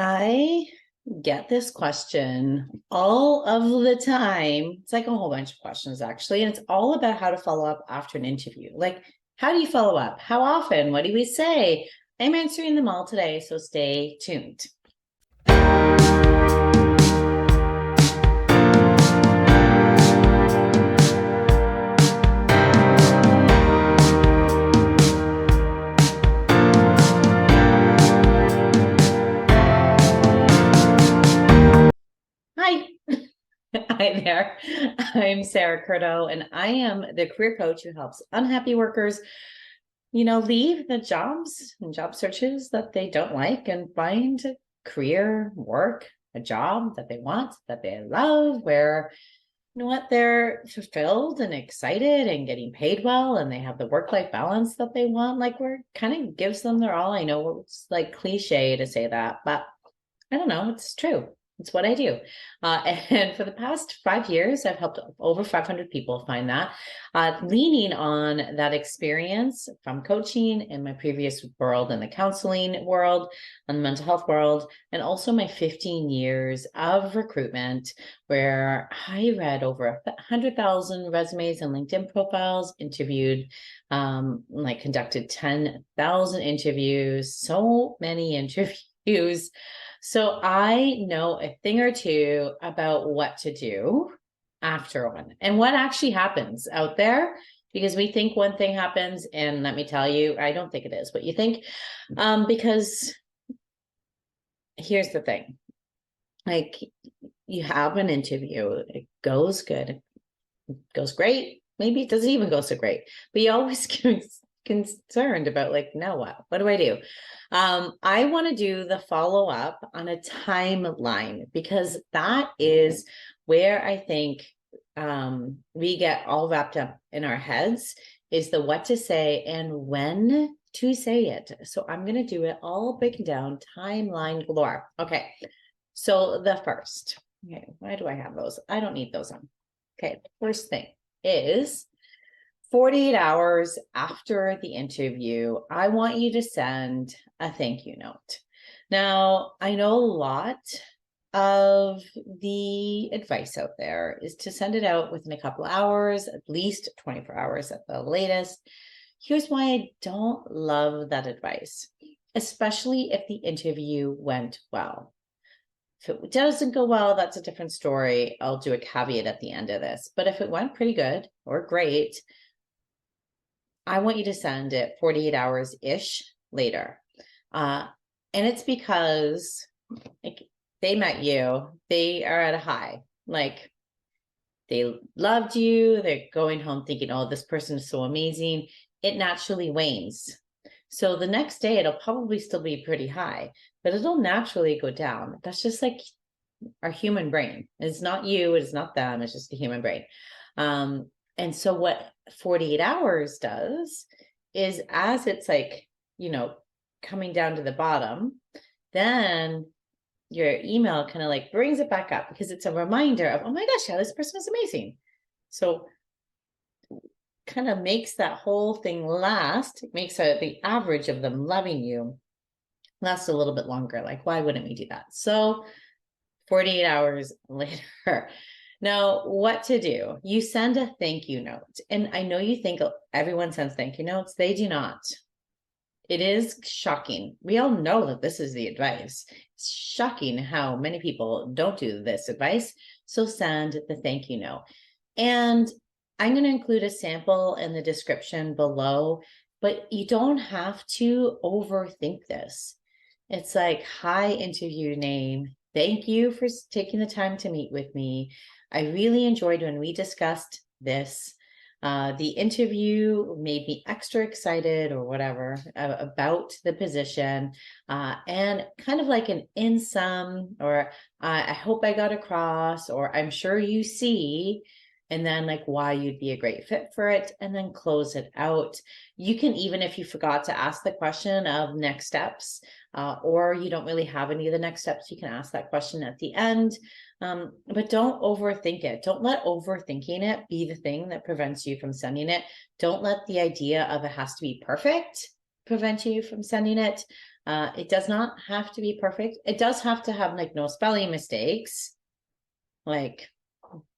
I get this question all of the time. It's like a whole bunch of questions, actually. And it's all about how to follow up after an interview. Like, how do you follow up? How often? What do we say? I'm answering them all today, so stay tuned. Hi. Hi there. I'm Sarah Curto, and I am the career coach who helps unhappy workers, leave the jobs and job searches that they don't like and find a career, work, a job that they want, that they love, where they're fulfilled and excited and getting paid well and they have the work-life balance that they want. Like, we're kind of gives them their all. I know it's like cliche to say that, but I don't know. It's true. It's what I do. And for the past 5 years, I've helped over 500 people find that, leaning on that experience from coaching in my previous world, in the counseling world, and the mental health world, and also my 15 years of recruitment, where I read over 100,000 resumes and LinkedIn profiles, interviewed, conducted 10,000 interviews, so many interviews. So I know a thing or two about what to do after one and what actually happens out there, because we think one thing happens, and let me tell you, I don't think it is what you think. Because here's the thing, like, you have an interview, it goes good, it goes great, maybe it doesn't even go so great, but you always get concerned about, like, now what do I do? I want to do the follow-up on a timeline, because that is where I think we get all wrapped up in our heads, is the what to say and when to say it. So I'm going to do it all breaking down, timeline galore. Okay, so the first, okay, why do I have those? I don't need those on. Okay, first thing is 48 hours after the interview, I want you to send a thank you note. Now, I know a lot of the advice out there is to send it out within a couple of hours, at least 24 hours at the latest. Here's why I don't love that advice, especially if the interview went well. If it doesn't go well, that's a different story. I'll do a caveat at the end of this. But if it went pretty good or great, I want you to send it 48 hours-ish later. And it's because, like, they met you, they are at a high, like, they loved you, they're going home thinking, oh, this person is so amazing. It naturally wanes. So the next day, it'll probably still be pretty high, but it'll naturally go down. That's just like our human brain. It's not you, it's not them, it's just a human brain. And so what 48 hours does is, as it's like, coming down to the bottom, then your email kind of like brings it back up, because it's a reminder of, oh my gosh, yeah, this person is amazing. So kind of makes that whole thing last. It makes the average of them loving you last a little bit longer. Like, why wouldn't we do that? So 48 hours later. Now, what to do? You send a thank you note. And I know you think everyone sends thank you notes. They do not. It is shocking. We all know that this is the advice. It's shocking how many people don't do this advice. So send the thank you note. And I'm going to include a sample in the description below, but you don't have to overthink this. It's like, hi, interview name. Thank you for taking the time to meet with me. I really enjoyed when we discussed this. The interview made me extra excited, or whatever, about the position, and kind of like an in sum, or I hope I got across, or I'm sure you see, and then like why you'd be a great fit for it, and then close it out. You can, even if you forgot to ask the question of next steps, or you don't really have any of the next steps, you can ask that question at the end. But don't overthink it. Don't let overthinking it be the thing that prevents you from sending it. Don't let the idea of it has to be perfect prevent you from sending it. It does not have to be perfect. It does have to have like no spelling mistakes. Like,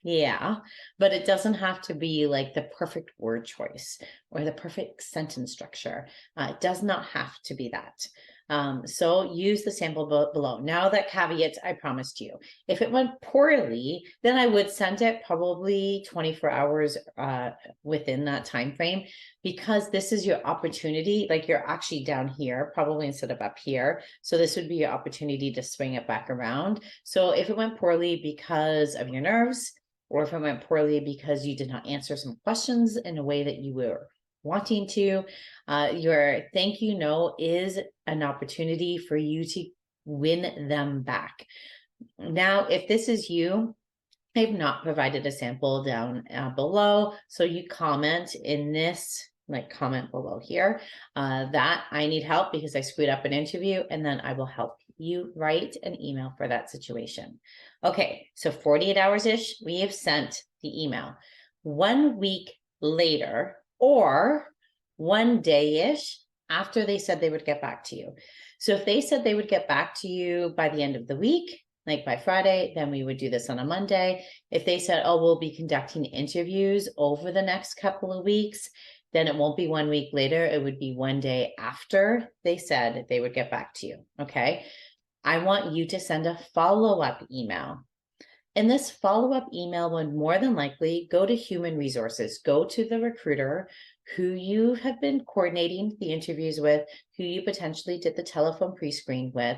yeah, but it doesn't have to be like the perfect word choice or the perfect sentence structure. It does not have to be that. So use the sample below. Now that caveat I promised you, if it went poorly, then I would send it probably 24 hours within that time frame, because this is your opportunity. Like, you're actually down here, probably instead of up here. So this would be your opportunity to swing it back around. So if it went poorly because of your nerves, or if it went poorly because you did not answer some questions in a way that you were wanting to, your thank you note is an opportunity for you to win them back. Now, if this is you, I've not provided a sample down below, so you comment in this, like, comment below here, that I need help because I screwed up an interview, and then I will help you write an email for that situation. Okay, so 48 hours-ish, we have sent the email. 1 week later, or 1 day-ish after they said they would get back to you. So if they said they would get back to you by the end of the week, like by Friday, then we would do this on a Monday. If they said, oh, we'll be conducting interviews over the next couple of weeks, then it won't be 1 week later. It would be 1 day after they said they would get back to you. Okay. I want you to send a follow-up email. And this follow-up email would more than likely go to human resources, go to the recruiter who you have been coordinating the interviews with, who you potentially did the telephone pre-screen with,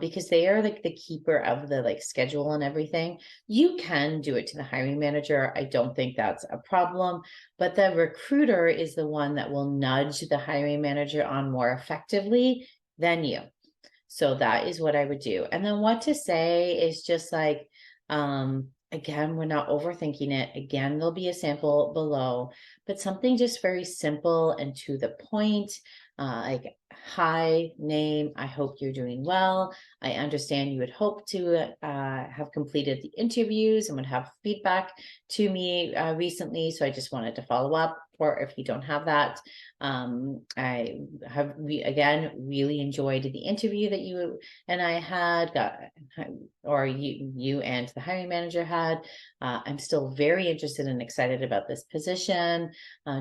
because they are like the keeper of the like schedule and everything. You can do it to the hiring manager. I don't think that's a problem, but the recruiter is the one that will nudge the hiring manager on more effectively than you. So that is what I would do. And then what to say is just like, again, we're not overthinking it. Again, there'll be a sample below, but something just very simple and to the point, like, hi, name, I hope you're doing well. I understand you would hope to have completed the interviews and would have feedback to me recently. So I just wanted to follow up. Or if you don't have that, I have again really enjoyed the interview that you and I had, or you and the hiring manager had. I'm still very interested and excited about this position.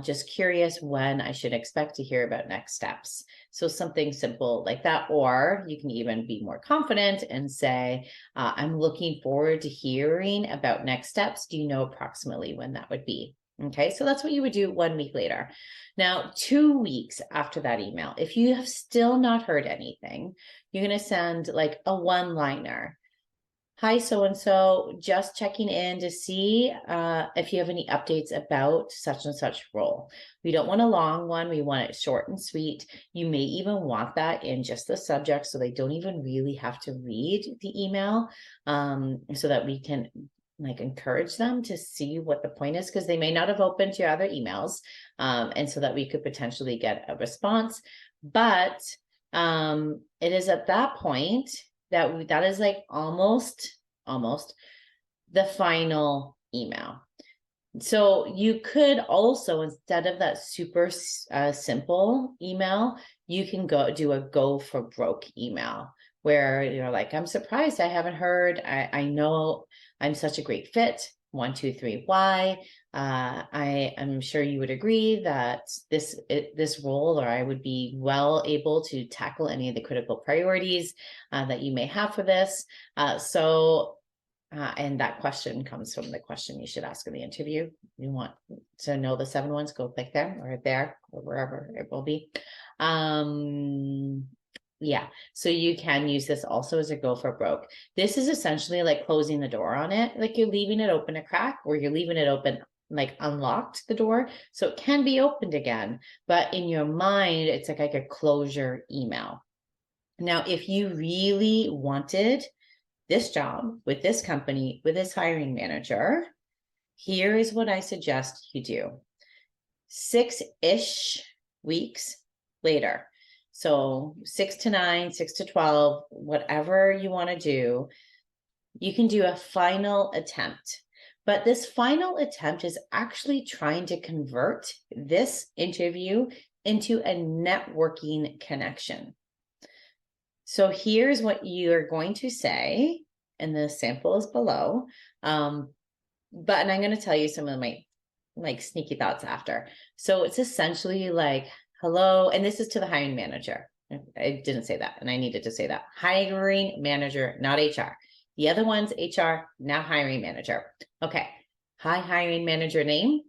Just curious when I should expect to hear about next steps. So something simple like that, or you can even be more confident and say, I'm looking forward to hearing about next steps. Do you know approximately when that would be? Okay, so that's what you would do 1 week later. Now, 2 weeks after that email, if you have still not heard anything, you're going to send like a one-liner. Hi, so-and-so, just checking in to see if you have any updates about such and such role. We don't want a long one. We want it short and sweet. You may even want that in just the subject, so they don't even really have to read the email, so that we can like encourage them to see what the point is, because they may not have opened your other emails, and so that we could potentially get a response. But it is at that point that is like almost the final email. So you could also, instead of that super simple email, you can do a go for broke email, where you're like, I'm surprised I haven't heard. I know I'm such a great fit. 1, 2, 3, why? I am sure you would agree that this role, or I would be well able to tackle any of the critical priorities that you may have for this. And that question comes from the question you should ask in the interview. You want to know the 7 ones, go click there or wherever it will be. Yeah, so you can use this also as a go for broke. This is essentially like closing the door on it. Like, you're leaving it open a crack, or you're leaving it open, like unlocked the door, so it can be opened again. But in your mind, it's like a closure email. Now, if you really wanted this job with this company, with this hiring manager, here is what I suggest you do. 6-ish weeks later. So 6 to 9, 6 to 12, whatever you want to do, you can do a final attempt. But this final attempt is actually trying to convert this interview into a networking connection. So here's what you're going to say, and the sample is below. And I'm going to tell you some of my like sneaky thoughts after. So it's essentially like, hello, and this is to the hiring manager. I didn't say that, and I needed to say that. Hiring manager, not HR. The other one's HR, now hiring manager. Okay. Hi, hiring manager name.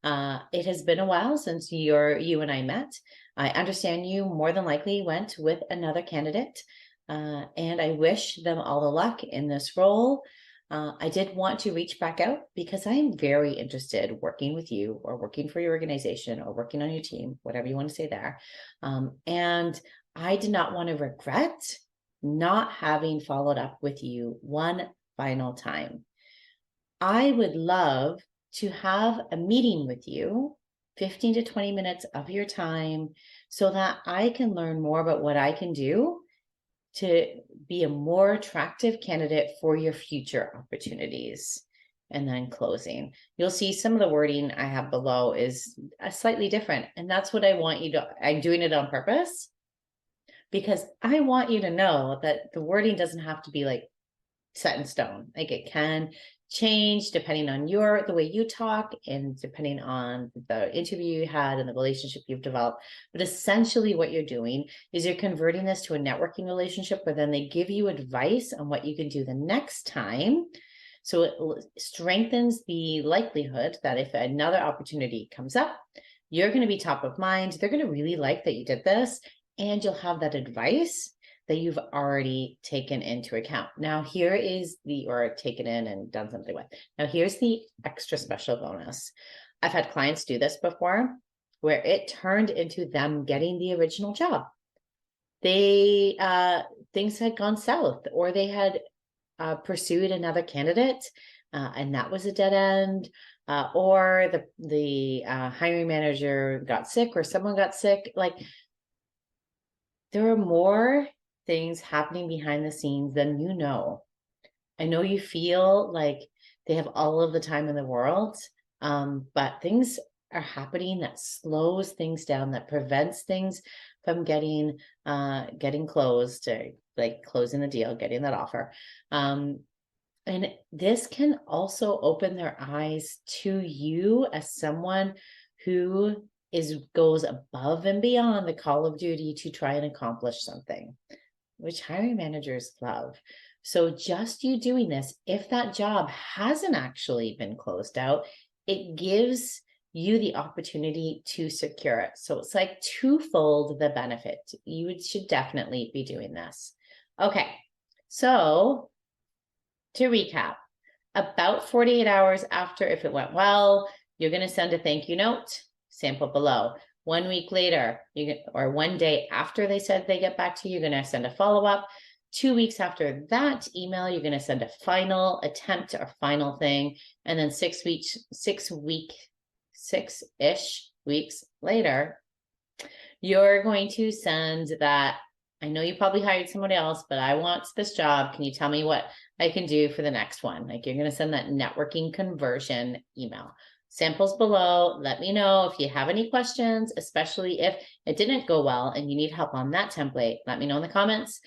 It has been a while since you and I met. I understand you more than likely went with another candidate, and I wish them all the luck in this role. I did want to reach back out because I'm very interested working with you or working for your organization or working on your team, whatever you want to say there. And I did not want to regret not having followed up with you one final time. I would love to have a meeting with you, 15 to 20 minutes of your time, so that I can learn more about what I can do to be a more attractive candidate for your future opportunities. And then closing. You'll see some of the wording I have below is slightly different. And that's what I want you to, I'm doing it on purpose because I want you to know that the wording doesn't have to be like set in stone. Like it can change depending on the way you talk and depending on the interview you had and the relationship you've developed. But essentially what you're doing is you're converting this to a networking relationship where then they give you advice on what you can do the next time. So it strengthens the likelihood that if another opportunity comes up, you're going to be top of mind. They're going to really like that you did this, and you'll have that advice that you've already taken into account. Now here is or taken in and done something with. Now here's the extra special bonus. I've had clients do this before where it turned into them getting the original job. They, things had gone south, or they had pursued another candidate and that was a dead end, or the hiring manager got sick or someone got sick. Like there are more things happening behind the scenes than you know. I know you feel like they have all of the time in the world, but things are happening that slows things down, that prevents things from getting closed, or like closing the deal, getting that offer. And this can also open their eyes to you as someone who goes above and beyond the call of duty to try and accomplish something, which hiring managers love. So just you doing this, if that job hasn't actually been closed out, it gives you the opportunity to secure it. So it's like twofold the benefit. You should definitely be doing this. Okay, so to recap, about 48 hours after, if it went well, you're going to send a thank you note, sample below. 1 week later, or 1 day after they said they get back to you, you're going to send a follow-up. 2 weeks after that email, you're going to send a final attempt or final thing. And then 6-ish weeks later, you're going to send that, I know you probably hired somebody else, but I want this job. Can you tell me what I can do for the next one? Like you're going to send that networking conversion email. Samples below. Let me know if you have any questions, especially if it didn't go well and you need help on that template. Let me know in the comments.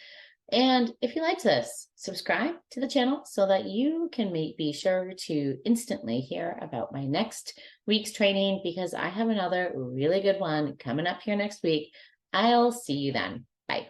And if you liked this, subscribe to the channel so that you can be sure to instantly hear about my next week's training, because I have another really good one coming up here next week. I'll see you then. Bye.